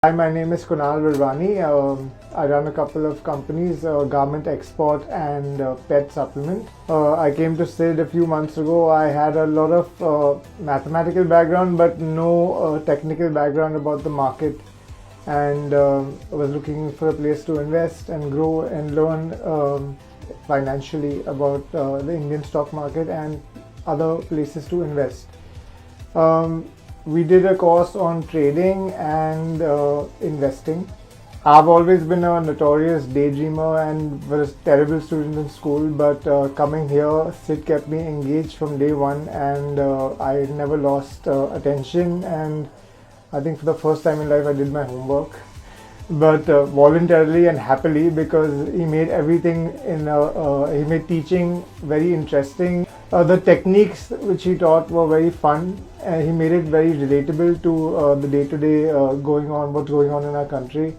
Hi, my name is Kunal Varwani. I run a couple of companies, garment export and pet supplement. I came to Sid a few months ago. I had a lot of mathematical background but no technical background about the market, and I was looking for a place to invest and grow and learn financially about the Indian stock market and other places to invest. We did a course on trading and investing. I've always been a notorious daydreamer and was a terrible student in school, but coming here, Sid kept me engaged from day one, and I never lost attention, and I think for the first time in life I did my homework, but voluntarily and happily, because he made everything he made teaching very interesting. The techniques which he taught were very fun, and he made it very relatable to the day-to-day what's going on in our country,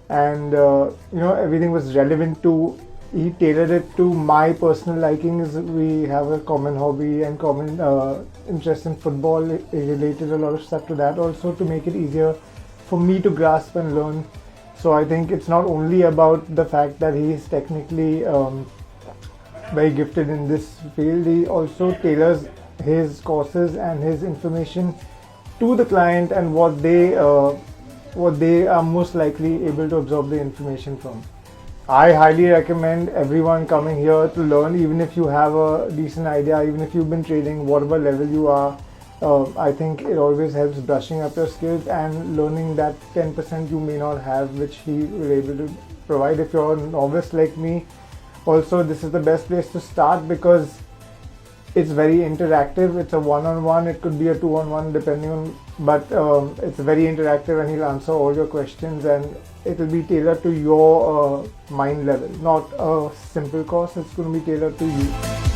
and everything was relevant to. He tailored it to my personal likings. We have a common hobby and common interest in football. He related a lot of stuff to that also to make it easier for me to grasp and learn. So I think it's not only about the fact that he is technically very gifted in this field. He also tailors his courses and his information to the client and what they are most likely able to absorb the information from. I highly recommend everyone coming here to learn, even if you have a decent idea, even if you've been trading, whatever level you are. I think it always helps brushing up your skills and learning that 10% you may not have, which he was able to provide. If you're a novice like me, also this is the best place to start because it's very interactive. It's a one-on-one, it could be a two-on-one depending on, but it's very interactive, and he'll answer all your questions, and it will be tailored to your mind level. Not a simple course, it's going to be tailored to you.